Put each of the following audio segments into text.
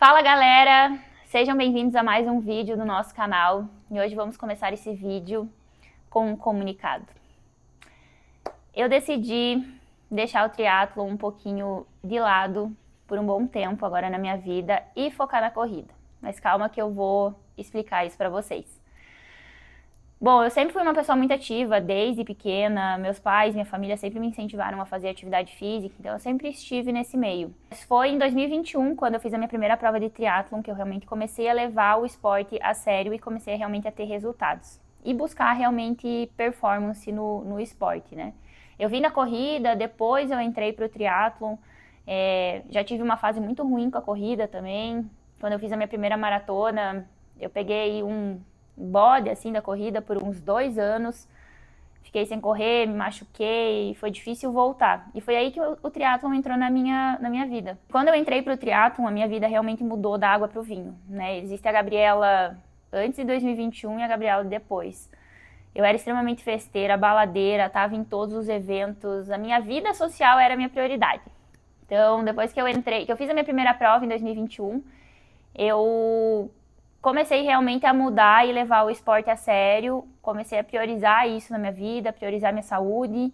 Fala galera, sejam bem-vindos a mais um vídeo do nosso canal e hoje vamos começar esse vídeo com um comunicado. Eu decidi deixar o triatlon um pouquinho de lado por um bom tempo agora na minha vida e focar na corrida, mas calma que eu vou explicar isso para vocês. Bom, eu sempre fui uma pessoa muito ativa, desde pequena, meus pais, minha família sempre me incentivaram a fazer atividade física, então eu sempre estive nesse meio. Foi em 2021, quando eu fiz a minha primeira prova de triatlon, que eu realmente comecei a levar o esporte a sério e comecei realmente a ter resultados. E buscar realmente performance no esporte, né? Eu vim da corrida, depois eu entrei para o triatlon, já tive uma fase muito ruim com a corrida também. Quando eu fiz a minha primeira maratona, eu peguei um bode assim da corrida por uns 2 anos, fiquei sem correr, me machuquei, foi difícil voltar. E foi aí que o triatlon entrou na minha vida. Quando eu entrei pro triatlon, a minha vida realmente mudou da água pro vinho, né? Existe a Gabriela antes de 2021 e a Gabriela depois. Eu era extremamente festeira, baladeira, estava em todos os eventos, a minha vida social era a minha prioridade. Então, depois que eu fiz a minha primeira prova em 2021, eu comecei realmente a mudar e levar o esporte a sério, comecei a priorizar isso na minha vida, priorizar minha saúde,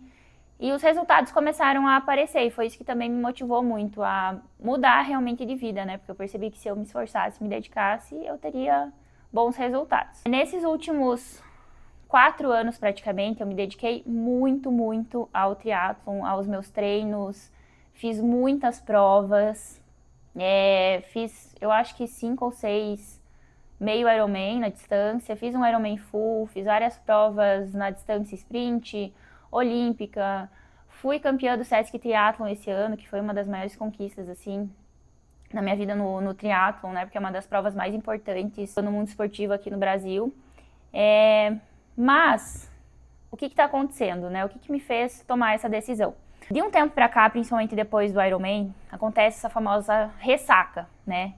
e os resultados começaram a aparecer, e foi isso que também me motivou muito a mudar realmente de vida, né? Porque eu percebi que se eu me esforçasse, me dedicasse, eu teria bons resultados. Nesses últimos 4 anos praticamente, eu me dediquei muito ao triatlon, aos meus treinos, fiz muitas provas, fiz, eu acho que 5 ou 6 meio Ironman na distância, fiz um Ironman full, fiz várias provas na distância sprint, olímpica, fui campeã do Sesc Triathlon esse ano, que foi uma das maiores conquistas, assim, na minha vida no triatlon, né, porque é uma das provas mais importantes no mundo esportivo aqui no Brasil. Mas, o que está acontecendo, né, o que me fez tomar essa decisão? De um tempo para cá, principalmente depois do Ironman, acontece essa famosa ressaca, né?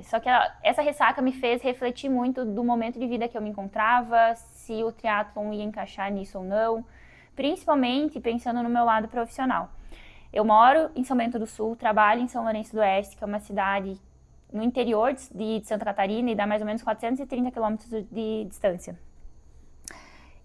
Só que essa ressaca me fez refletir muito do momento de vida que eu me encontrava, se o triatlon ia encaixar nisso ou não, principalmente pensando no meu lado profissional. Eu moro em São Bento do Sul, trabalho em São Lourenço do Oeste, que é uma cidade no interior de Santa Catarina e dá mais ou menos 430 quilômetros de distância.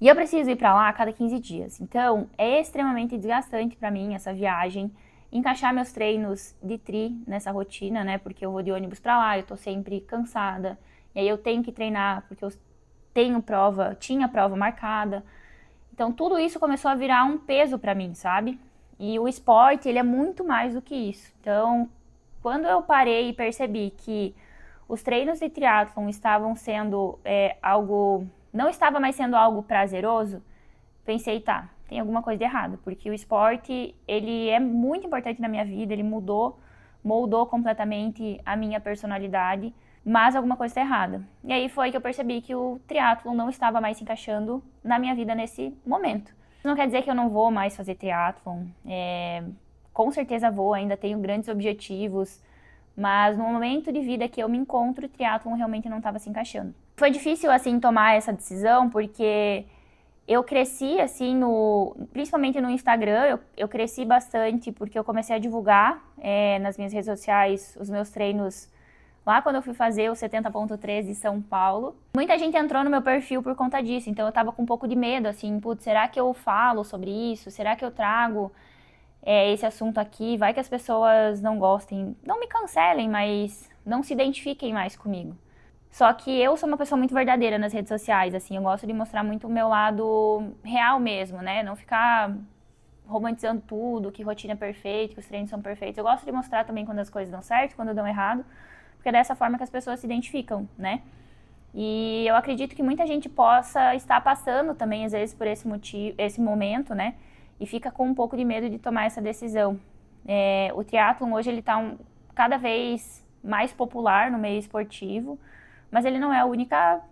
E eu preciso ir para lá a cada 15 dias. Então, é extremamente desgastante para mim essa viagem, encaixar meus treinos de tri nessa rotina, né? Porque eu vou de ônibus para lá, eu tô sempre cansada. E aí eu tenho que treinar porque eu tinha prova marcada. Então, tudo isso começou a virar um peso para mim, sabe? E o esporte, ele é muito mais do que isso. Então, quando eu parei e percebi que os treinos de triatlon estavam sendo não estava mais sendo algo prazeroso, pensei, tá, tem alguma coisa de errado, porque o esporte, ele é muito importante na minha vida, ele moldou completamente a minha personalidade, mas alguma coisa está errada. E aí foi que eu percebi que o triatlon não estava mais se encaixando na minha vida nesse momento. Isso não quer dizer que eu não vou mais fazer triatlon, com certeza vou, ainda tenho grandes objetivos, mas no momento de vida que eu me encontro, o triatlon realmente não estava se encaixando. Foi difícil, assim, tomar essa decisão, porque eu cresci, assim, principalmente no Instagram, eu cresci bastante porque eu comecei a divulgar nas minhas redes sociais os meus treinos lá quando eu fui fazer o 70.3 de São Paulo. Muita gente entrou no meu perfil por conta disso, então eu tava com um pouco de medo, assim, putz, será que eu falo sobre isso? Será que eu trago esse assunto aqui? Vai que as pessoas não gostem, não me cancelem, mas não se identifiquem mais comigo. Só que eu sou uma pessoa muito verdadeira nas redes sociais, assim, eu gosto de mostrar muito o meu lado real mesmo, né? Não ficar romantizando tudo, que rotina é perfeita, que os treinos são perfeitos. Eu gosto de mostrar também quando as coisas dão certo, quando dão errado, porque é dessa forma que as pessoas se identificam, né? E eu acredito que muita gente possa estar passando também, às vezes, por esse momento, né? E fica com um pouco de medo de tomar essa decisão. O triatlon hoje ele está cada vez mais popular no meio esportivo, mas ele não é o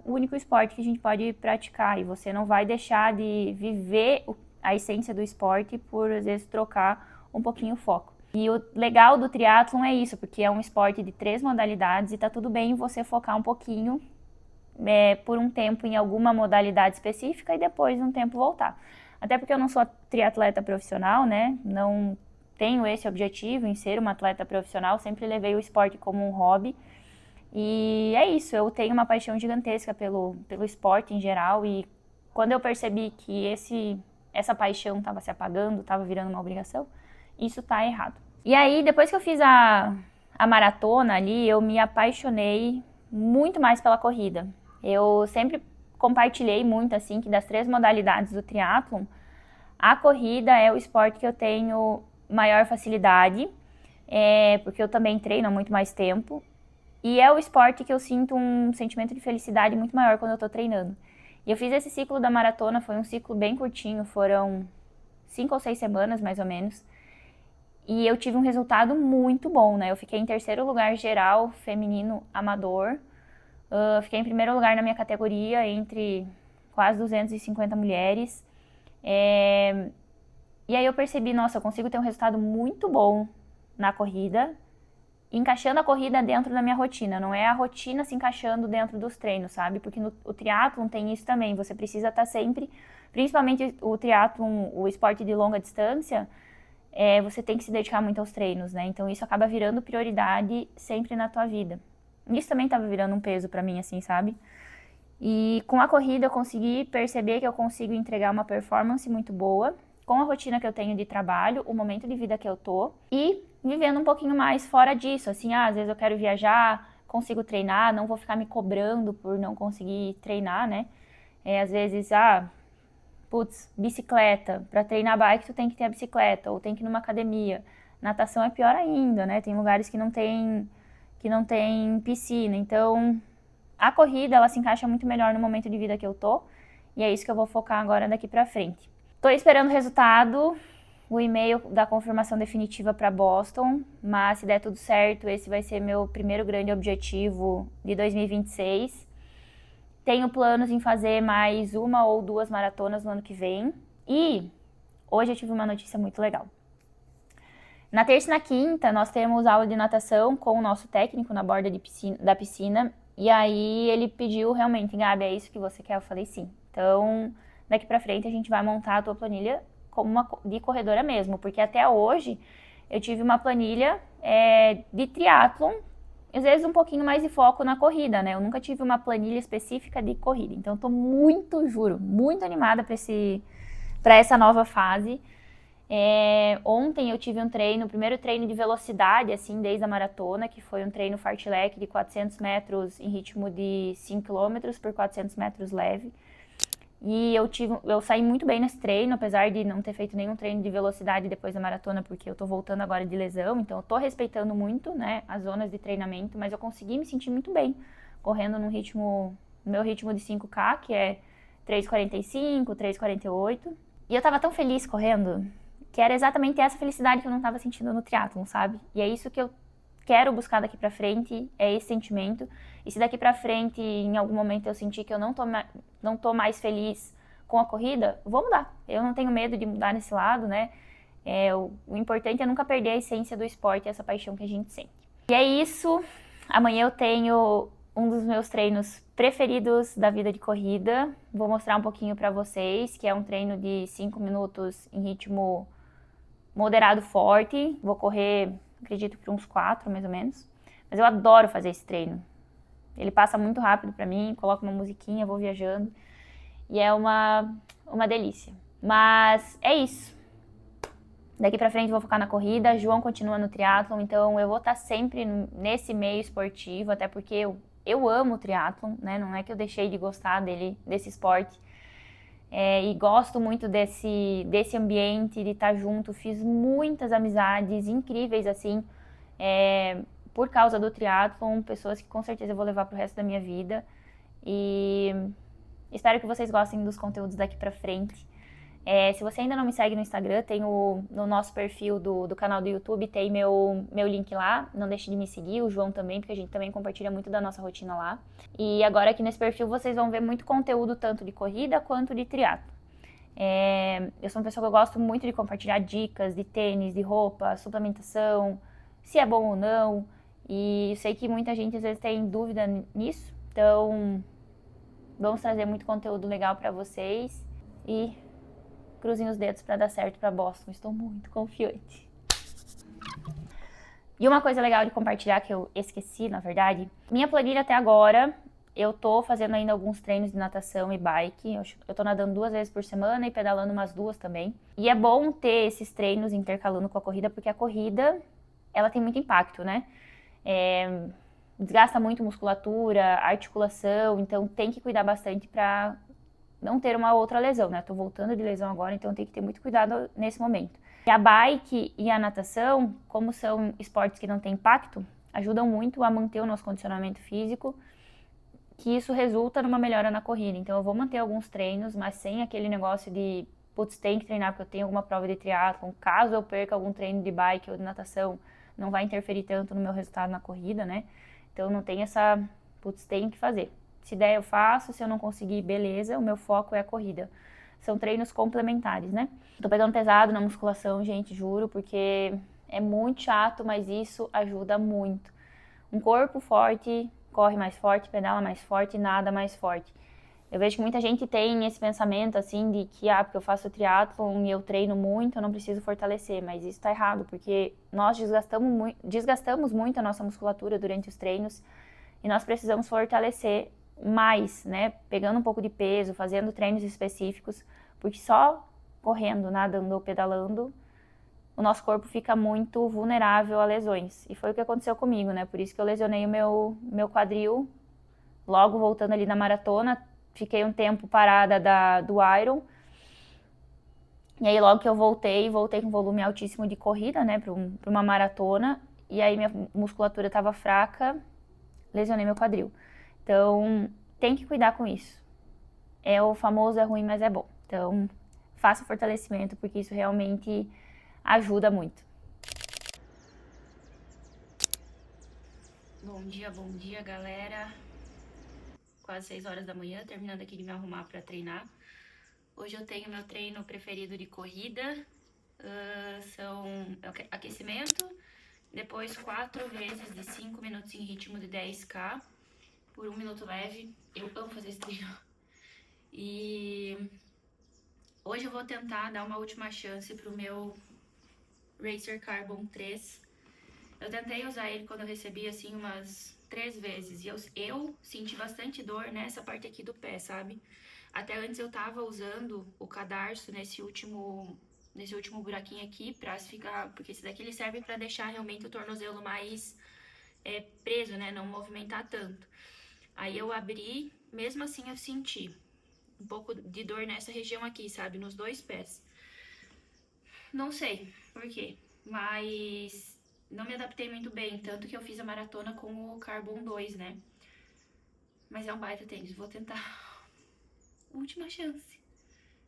único esporte que a gente pode praticar, e você não vai deixar de viver a essência do esporte por, às vezes, trocar um pouquinho o foco. E o legal do triatlon é isso, porque é um esporte de 3 modalidades e tá tudo bem você focar um pouquinho por um tempo em alguma modalidade específica e depois um tempo voltar. Até porque eu não sou triatleta profissional, né? Não tenho esse objetivo em ser uma atleta profissional, sempre levei o esporte como um hobby. E é isso, eu tenho uma paixão gigantesca pelo esporte em geral, e quando eu percebi que essa paixão estava se apagando, estava virando uma obrigação, isso tá errado. E aí, depois que eu fiz a maratona ali, eu me apaixonei muito mais pela corrida. Eu sempre compartilhei muito, assim, que das 3 modalidades do triatlon, a corrida é o esporte que eu tenho maior facilidade, porque eu também treino há muito mais tempo. E é o esporte que eu sinto um sentimento de felicidade muito maior quando eu tô treinando. E eu fiz esse ciclo da maratona, foi um ciclo bem curtinho, foram 5 ou 6 semanas, mais ou menos. E eu tive um resultado muito bom, né? Eu fiquei em 3º lugar geral, feminino amador. Fiquei em 1º lugar na minha categoria, entre quase 250 mulheres. E aí eu percebi, nossa, eu consigo ter um resultado muito bom na corrida, encaixando a corrida dentro da minha rotina, não é a rotina se encaixando dentro dos treinos, sabe? Porque o triatlon tem isso também, você precisa estar sempre, principalmente o triatlon, o esporte de longa distância, você tem que se dedicar muito aos treinos, né? Então isso acaba virando prioridade sempre na tua vida. Isso também estava virando um peso pra mim, assim, sabe? E com a corrida eu consegui perceber que eu consigo entregar uma performance muito boa, com a rotina que eu tenho de trabalho, o momento de vida que eu tô, e vivendo um pouquinho mais fora disso, assim, às vezes eu quero viajar, consigo treinar, não vou ficar me cobrando por não conseguir treinar, né? Às vezes, bicicleta, para treinar bike tu tem que ter a bicicleta, ou tem que ir numa academia. Natação é pior ainda, né? Tem lugares que não tem piscina, então a corrida, ela se encaixa muito melhor no momento de vida que eu tô, e é isso que eu vou focar agora daqui pra frente. Tô esperando o resultado, o e-mail da confirmação definitiva para Boston, mas se der tudo certo, esse vai ser meu primeiro grande objetivo de 2026. Tenho planos em fazer mais 1 ou 2 maratonas no ano que vem, e hoje eu tive uma notícia muito legal. Na terça e na quinta, nós temos aula de natação com o nosso técnico na borda da piscina, e aí ele pediu realmente, Gabi, é isso que você quer? Eu falei sim. Então, daqui pra frente a gente vai montar a tua planilha como uma de corredora mesmo, porque até hoje eu tive uma planilha de triatlon, às vezes um pouquinho mais de foco na corrida, né? Eu nunca tive uma planilha específica de corrida, então eu tô muito animada para essa nova fase. Ontem eu tive um treino, o primeiro treino de velocidade, assim, desde a maratona, que foi um treino fartlek de 400 metros em ritmo de 5 km por 400 metros leve. E eu saí muito bem nesse treino, apesar de não ter feito nenhum treino de velocidade depois da maratona, porque eu tô voltando agora de lesão, então eu tô respeitando muito, né, as zonas de treinamento, mas eu consegui me sentir muito bem, correndo no meu ritmo de 5K, que é 3,45, 3,48. E eu tava tão feliz correndo, que era exatamente essa felicidade que eu não tava sentindo no triatlon, sabe? E é isso que eu quero buscar daqui pra frente, é esse sentimento. E se daqui pra frente, em algum momento, eu sentir que eu não tô mais feliz com a corrida, vou mudar. Eu não tenho medo de mudar nesse lado, né? O importante é nunca perder a essência do esporte, essa paixão que a gente sente. E é isso. Amanhã eu tenho um dos meus treinos preferidos da vida de corrida. Vou mostrar um pouquinho pra vocês, que é um treino de 5 minutos em ritmo moderado forte. Vou correr, acredito, por uns 4, mais ou menos. Mas eu adoro fazer esse treino. Ele passa muito rápido pra mim, coloco uma musiquinha, vou viajando. E é uma delícia. Mas é isso. Daqui pra frente vou focar na corrida. João continua no triatlon, então eu vou estar sempre nesse meio esportivo, até porque eu amo o triatlon, né? Não é que eu deixei de gostar desse esporte. E gosto muito desse ambiente, de estar junto. Fiz muitas amizades incríveis, assim, por causa do triatlon, pessoas que com certeza eu vou levar pro resto da minha vida. E espero que vocês gostem dos conteúdos daqui pra frente. Se você ainda não me segue no Instagram, tem no nosso perfil do canal do YouTube, tem meu link lá. Não deixe de me seguir, o João também, porque a gente também compartilha muito da nossa rotina lá. E agora aqui nesse perfil vocês vão ver muito conteúdo, tanto de corrida quanto de triatlo. Eu sou uma pessoa que eu gosto muito de compartilhar dicas de tênis, de roupa, suplementação, se é bom ou não. E eu sei que muita gente às vezes tem dúvida nisso, então vamos trazer muito conteúdo legal pra vocês e cruzem os dedos para dar certo para Boston. Estou muito confiante. E uma coisa legal de compartilhar que eu esqueci, na verdade, minha planilha até agora, eu tô fazendo ainda alguns treinos de natação e bike. Eu tô nadando 2 vezes por semana e pedalando umas 2 também. E é bom ter esses treinos intercalando com a corrida, porque a corrida, ela tem muito impacto, né? Desgasta muito musculatura, articulação, então tem que cuidar bastante para não ter uma outra lesão, né? Tô voltando de lesão agora, então tem que ter muito cuidado nesse momento. E a bike e a natação, como são esportes que não têm impacto, ajudam muito a manter o nosso condicionamento físico, que isso resulta numa melhora na corrida. Então eu vou manter alguns treinos, mas sem aquele negócio de putz, tem que treinar porque eu tenho alguma prova de triatlon, caso eu perca algum treino de bike ou de natação, não vai interferir tanto no meu resultado na corrida, né? Então não tem essa, putz, tem que fazer. Se der eu faço, se eu não conseguir, beleza, o meu foco é a corrida. São treinos complementares, né? Tô pegando pesado na musculação, gente, juro, porque é muito chato, mas isso ajuda muito. Um corpo forte corre mais forte, pedala mais forte, nada mais forte. Eu vejo que muita gente tem esse pensamento assim de que, porque eu faço triatlon e eu treino muito, eu não preciso fortalecer, mas isso tá errado, porque nós desgastamos muito a nossa musculatura durante os treinos e nós precisamos fortalecer mais, né? Pegando um pouco de peso, fazendo treinos específicos, porque só correndo, nadando ou pedalando, o nosso corpo fica muito vulnerável a lesões. E foi o que aconteceu comigo, né? Por isso que eu lesionei o meu quadril, logo voltando ali na maratona. Fiquei um tempo parada do Iron. E aí logo que eu voltei com volume altíssimo de corrida, né? Para uma maratona. E aí minha musculatura estava fraca, lesionei meu quadril. Então, tem que cuidar com isso. É o famoso é ruim, mas é bom. Então, faça o fortalecimento, porque isso realmente ajuda muito. Bom dia, galera. Quase 6 horas da manhã, terminando aqui de me arrumar para treinar. Hoje eu tenho meu treino preferido de corrida. São aquecimento, depois 4 vezes de 5 minutos em ritmo de 10K, por 1 minuto leve. Eu amo fazer esse treino. E hoje eu vou tentar dar uma última chance pro meu Racer Carbon 3. Eu tentei usar ele quando eu recebi assim umas 3 vezes e eu senti bastante dor nessa parte aqui do pé, sabe? Até antes eu tava usando o cadarço nesse último buraquinho aqui pra ficar, porque esse daqui ele serve pra deixar realmente o tornozelo mais preso, né? Não movimentar tanto. Aí eu abri, mesmo assim eu senti um pouco de dor nessa região aqui, sabe? Nos 2 pés. Não sei por quê, mas não me adaptei muito bem, tanto que eu fiz a maratona com o Carbon 2, né? Mas é um baita tênis, vou tentar. Última chance.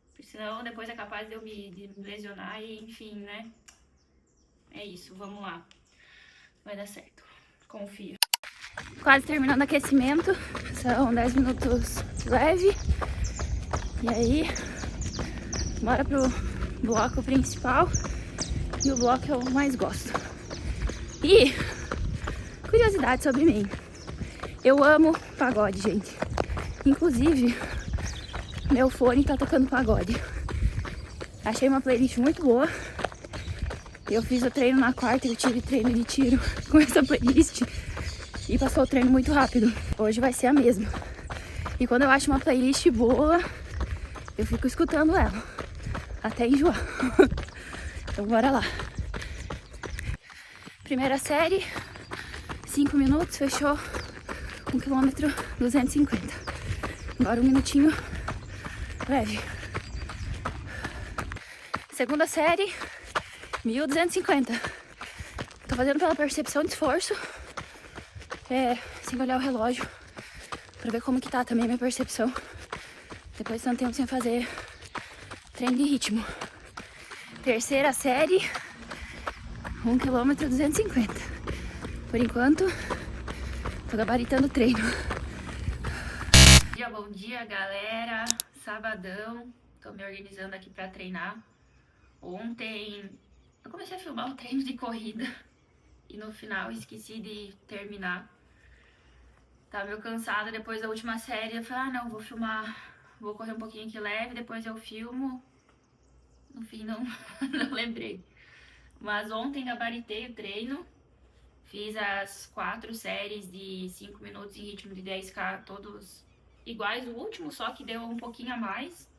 Porque senão depois é capaz de eu me lesionar e enfim, né? É isso, vamos lá. Vai dar certo, confio. Quase terminando o aquecimento, são 10 minutos leve. E aí, bora pro bloco principal. E o bloco que eu mais gosto. E, curiosidade sobre mim. Eu amo pagode, gente. Inclusive, meu fone tá tocando pagode. Achei uma playlist muito boa. Eu fiz o treino na quarta, eu tive treino de tiro com essa playlist. E passou o treino muito rápido. Hoje vai ser a mesma. E quando eu acho uma playlist boa, eu fico escutando ela. Até enjoar. Então bora lá. Primeira série, 5 minutos, fechou 1 km 250. Agora 1 minutinho leve. Segunda série, 1.250. Tô fazendo pela percepção de esforço, sem olhar o relógio, pra ver como que tá também a minha percepção. Depois de tanto tempo sem fazer treino de ritmo. Terceira série, 1 km 250. Por enquanto, tô gabaritando o treino. Bom dia, galera. Sabadão. Tô me organizando aqui pra treinar. Ontem eu comecei a filmar um treino de corrida e no final esqueci de terminar. Tava meio cansada depois da última série. Eu falei, não, vou filmar, vou correr um pouquinho aqui leve, depois eu filmo. No fim, não lembrei. Mas ontem gabaritei o treino, fiz as 4 séries de 5 minutos em ritmo de 10K, todos iguais, o último só que deu um pouquinho a mais.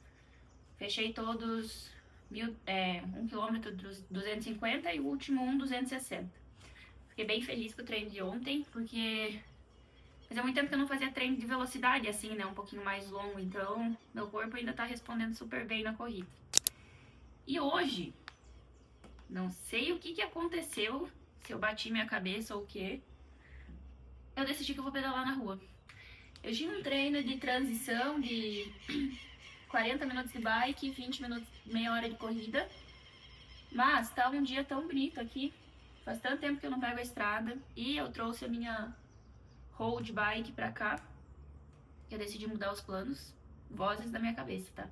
Fechei todos 1 km 250 e o último 260. Fiquei bem feliz com o treino de ontem, porque fazia muito tempo que eu não fazia treino de velocidade assim, né, um pouquinho mais longo, então meu corpo ainda tá respondendo super bem na corrida. E hoje, não sei o que aconteceu, se eu bati minha cabeça ou o quê, eu decidi que eu vou pedalar na rua. Eu tinha um treino de transição de 40 minutos de bike, 20 minutos, meia hora de corrida. Mas tá um dia tão bonito aqui, faz tanto tempo que eu não pego a estrada, e eu trouxe a minha road bike pra cá, que eu decidi mudar os planos, vozes da minha cabeça, tá?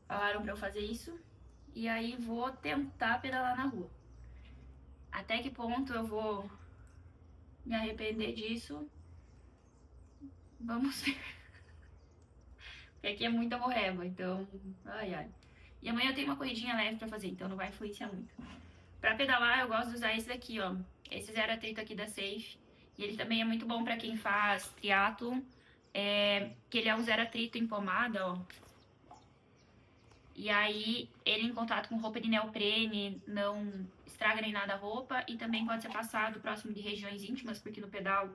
Falaram pra eu fazer isso, e aí vou tentar pedalar na rua. Até que ponto eu vou me arrepender disso? Vamos ver. Porque aqui é muita morreba, então, ai. E amanhã eu tenho uma corridinha leve pra fazer, então não vai influenciar muito. Pra pedalar, eu gosto de usar esse daqui, ó. Esse zero atrito aqui da Safe. E ele também é muito bom pra quem faz triatlo, que ele é um zero atrito em pomada, ó. E aí, ele em contato com roupa de neoprene, não estraga nem nada a roupa. E também pode ser passado próximo de regiões íntimas, porque no pedal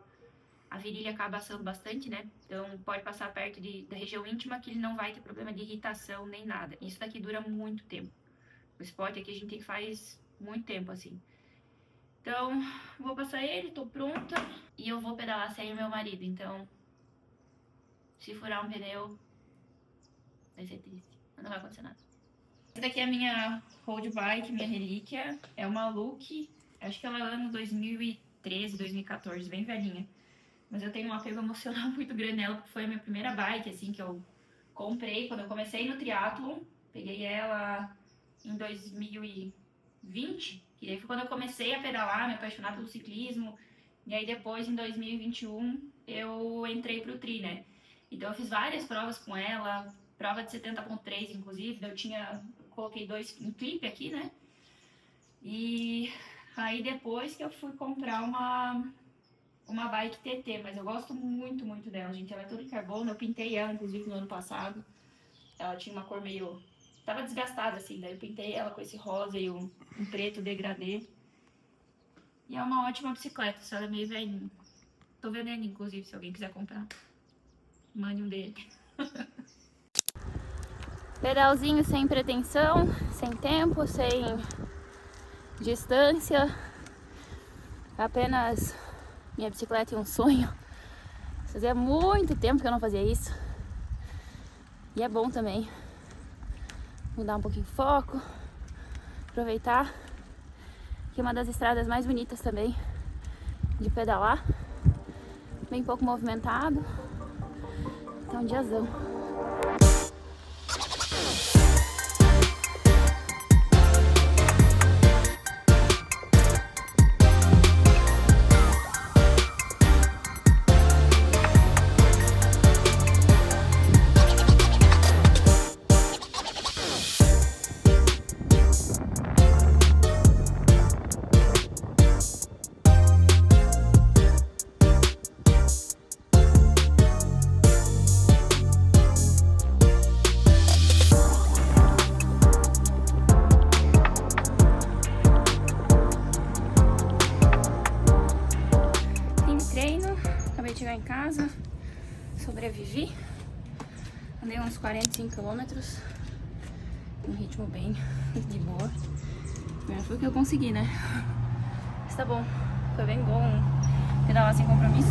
a virilha acaba assando bastante, né? Então pode passar perto da região íntima, que ele não vai ter problema de irritação nem nada. Isso daqui dura muito tempo. O esporte aqui a gente faz muito tempo, assim. Então, vou passar ele, tô pronta. E eu vou pedalar sem o meu marido, então... Se furar um pneu, vai ser triste. Mas não vai acontecer nada. Essa daqui é a minha road bike, minha relíquia. É uma Look, acho que ela é ano 2013, 2014, bem velhinha. Mas eu tenho um apego emocional muito grande nela, porque foi a minha primeira bike, assim, que eu comprei quando eu comecei no triatlon. Peguei ela em 2020, que aí foi quando eu comecei a pedalar, me apaixonar pelo ciclismo. E aí depois, em 2021, eu entrei pro tri, né? Então eu fiz várias provas com ela, prova de 70.3, inclusive. Coloquei um clipe aqui, né? E aí depois que eu fui comprar uma bike TT, mas eu gosto muito, muito dela, gente. Ela é toda em carbono, eu pintei ela, inclusive, no ano passado. Ela tinha uma cor meio... Tava desgastada, assim, daí eu pintei ela com esse rosa e um preto degradê. E é uma ótima bicicleta, só ela é meio velhinha. Tô vendendo, inclusive, se alguém quiser comprar. Mande um dele. Pedalzinho sem pretensão, sem tempo, sem distância. Apenas minha bicicleta e um sonho. Fazia muito tempo que eu não fazia isso. E é bom também mudar um pouquinho o foco, aproveitar que é uma das estradas mais bonitas também de pedalar, bem pouco movimentado, então um diazão. Chegar em casa, sobrevivi, andei uns 45 quilômetros, um ritmo bem de boa, mas foi o que eu consegui, né? Mas tá bom, foi bem bom pedalar sem compromisso.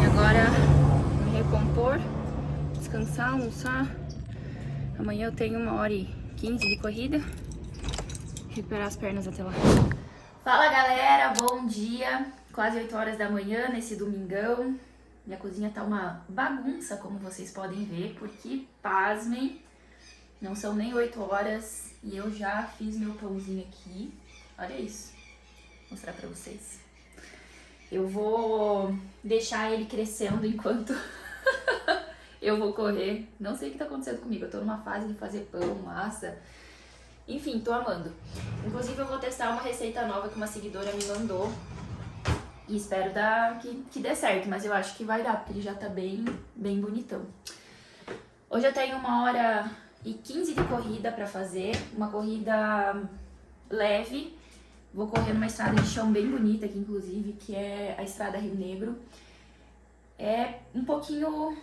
E agora me recompor, descansar, almoçar. Amanhã eu tenho 1h15 de corrida, recuperar as pernas até lá. Fala galera, bom dia! Quase 8 horas da manhã nesse domingão. Minha cozinha tá uma bagunça, como vocês podem ver, porque, pasmem, não são nem 8 horas e eu já fiz meu pãozinho aqui. Olha isso, vou mostrar pra vocês. Eu vou deixar ele crescendo enquanto eu vou correr. Não sei o que tá acontecendo comigo, eu tô numa fase de fazer pão, massa, Enfim, tô amando. Inclusive eu vou testar uma receita nova que uma seguidora me mandou. E espero que dê certo, mas eu acho que vai dar, porque ele já tá bem bonitão. Hoje eu tenho 1h15 de corrida pra fazer, uma corrida leve. Vou correr numa estrada de chão bem bonita aqui, inclusive, que é a estrada Rio Negro. É um pouquinho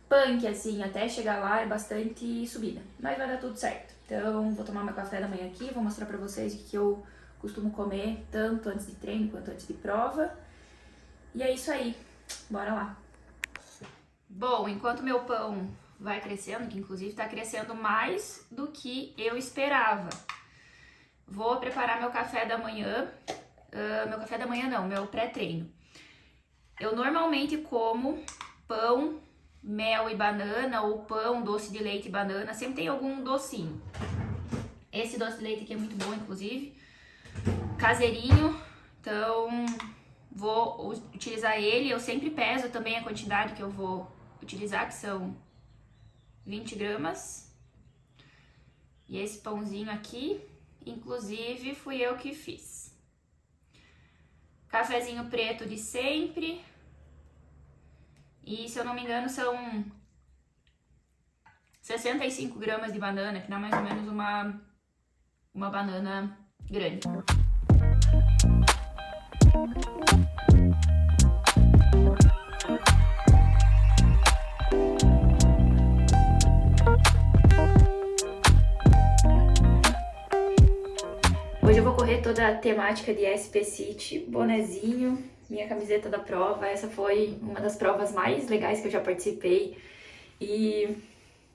punk, assim, até chegar lá é bastante subida, mas vai dar tudo certo. Então, vou tomar meu café da manhã aqui, vou mostrar pra vocês o que eu costumo comer, tanto antes de treino quanto antes de prova. E é isso aí, bora lá. Bom, enquanto meu pão vai crescendo, que inclusive tá crescendo mais do que eu esperava, vou preparar meu café da manhã. Meu café da manhã não, meu pré-treino. Eu normalmente como pão, mel e banana, ou pão, doce de leite e banana, sempre tem algum docinho. Esse doce de leite aqui é muito bom, inclusive, caseirinho, então vou utilizar ele. Eu sempre peso também a quantidade que eu vou utilizar, que são 20 gramas. E esse pãozinho aqui, inclusive, fui eu que fiz. Cafezinho preto de sempre. E, se eu não me engano, são 65 gramas de banana, que dá mais ou menos uma banana grande. Hoje eu vou correr toda a temática de SP City, bonezinho, minha camiseta da prova. Essa foi uma das provas mais legais que eu já participei. E,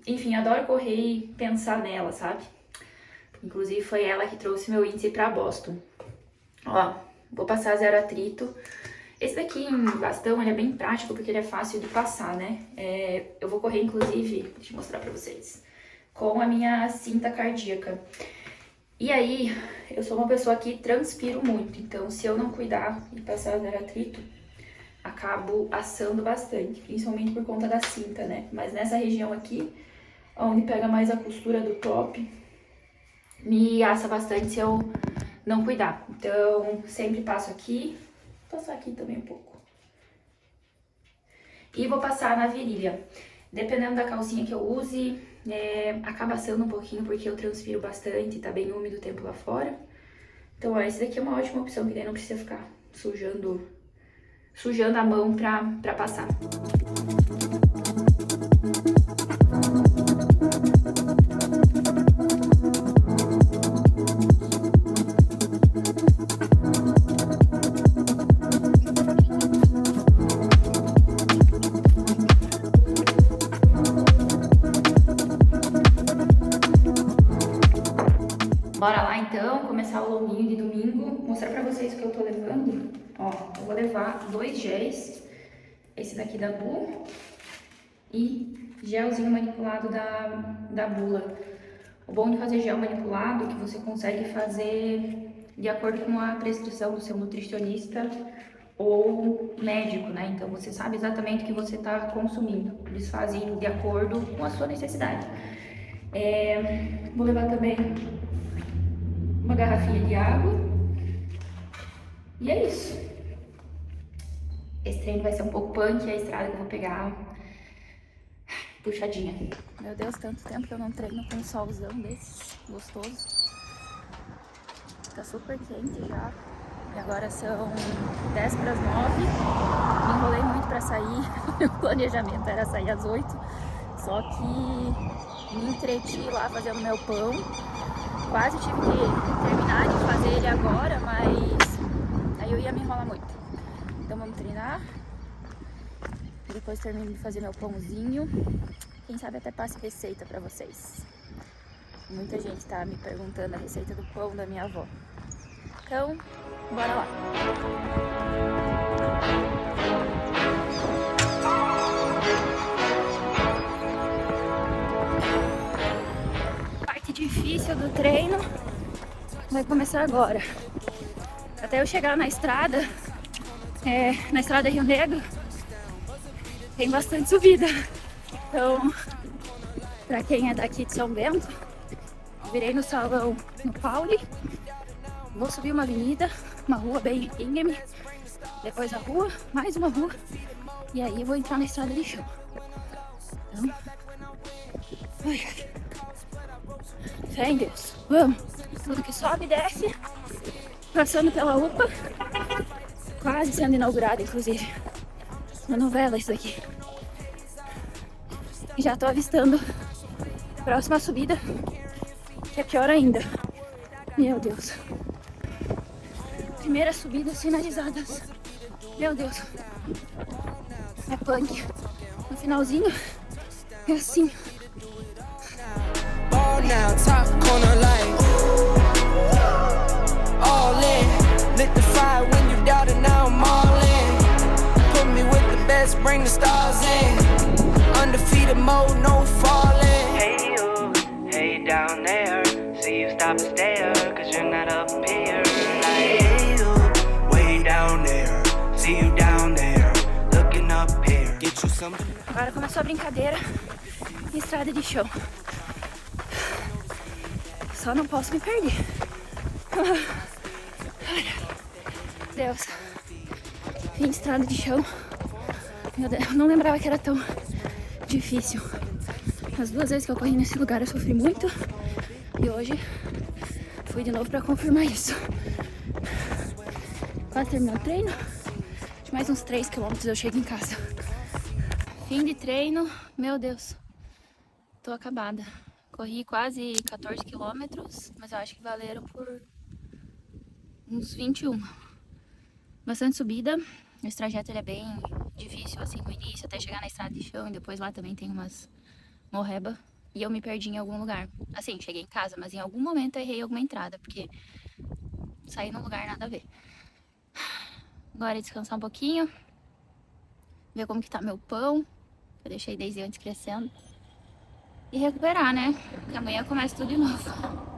enfim, adoro correr e pensar nela, sabe? Inclusive foi ela que trouxe meu índice pra Boston. Ó, vou passar 0 atrito. Esse daqui em bastão, ele é bem prático porque ele é fácil de passar, né? Eu vou correr, inclusive, deixa eu mostrar pra vocês, com a minha cinta cardíaca. E aí, eu sou uma pessoa que transpiro muito, então se eu não cuidar e passar 0 atrito, acabo assando bastante, principalmente por conta da cinta, né? Mas nessa região aqui, onde pega mais a costura do top, me assa bastante se eu não cuidar. Então, sempre passo aqui, vou passar aqui também um pouco. E vou passar na virilha. Dependendo da calcinha que eu use, acaba assando um pouquinho porque eu transpiro bastante, tá bem úmido o tempo lá fora. Então, ó, esse daqui é uma ótima opção, que daí não precisa ficar sujando a mão pra passar. Bora lá então, começar o lombinho de domingo, mostrar pra vocês o que eu tô levando. Ó, eu vou levar 2 géis, esse daqui da Bu e gelzinho manipulado da Bula. O bom de fazer gel manipulado é que você consegue fazer de acordo com a prescrição do seu nutricionista ou médico, né? Então você sabe exatamente o que você tá consumindo, eles fazem de acordo com a sua necessidade. Vou levar também uma garrafinha de água. E é isso. Esse treino vai ser um pouco punk, a estrada que eu vou pegar puxadinha. Meu Deus, tanto tempo que eu não treino com um solzão desses, gostoso. Tá super quente já. E agora são 10 para as 9. Me enrolei muito pra sair. Meu planejamento era sair às 8. Só que me entreti lá fazendo meu pão. Quase tive que terminar de fazer ele agora, mas aí eu ia me enrolar muito. Então vamos treinar. Depois termino de fazer meu pãozinho. Quem sabe até passo receita pra vocês. Muita gente tá me perguntando a receita do pão da minha avó. Então, bora lá. Difícil do treino vai começar agora. Até eu chegar na estrada Rio Negro, tem bastante subida. Então, pra quem é daqui de São Bento, Virei no salão no Pauli. Vou subir uma avenida, uma rua bem íngreme. Depois a rua, mais uma rua. E aí eu vou entrar na estrada de chão. Então... Ai, fé em Deus. Vamos. Tudo que sobe e desce. Passando pela UPA. Quase sendo inaugurada, inclusive. Uma novela isso daqui. E já tô avistando a próxima subida, que é pior ainda. Meu Deus. Primeiras subidas sinalizadas. Meu Deus. É punk. No finalzinho é assim. All now, top corner light. All in. Lit the fire when you doubted, now I'm all in. Put me with the best, bring the stars in. Undefeated mode, no falling. Hey you, hey down there. See you stop and stare, cause you're not up here. Like, hey you, way down there. See you down there, looking up here. Get you something. Agora começou a brincadeira em estrada de chão. Só não posso me perder. Deus. Fim de estrada de chão. Meu Deus, eu não lembrava que era tão difícil. As 2 vezes que eu corri nesse lugar eu sofri muito. E hoje fui de novo pra confirmar isso. Quase terminou o treino. De mais uns 3 km eu chego em casa. Fim de treino. Meu Deus. Tô acabada. Corri quase 14 km, mas eu acho que valeram por uns 21. Bastante subida. Esse trajeto ele é bem difícil assim no início, até chegar na estrada de chão. E depois lá também tem umas morreba. E eu me perdi em algum lugar. Assim, cheguei em casa, mas em algum momento eu errei alguma entrada, porque saí num lugar nada a ver. Agora é descansar um pouquinho. Ver como que tá meu pão. Eu deixei desde antes crescendo. E recuperar, né? Porque amanhã começa tudo de novo.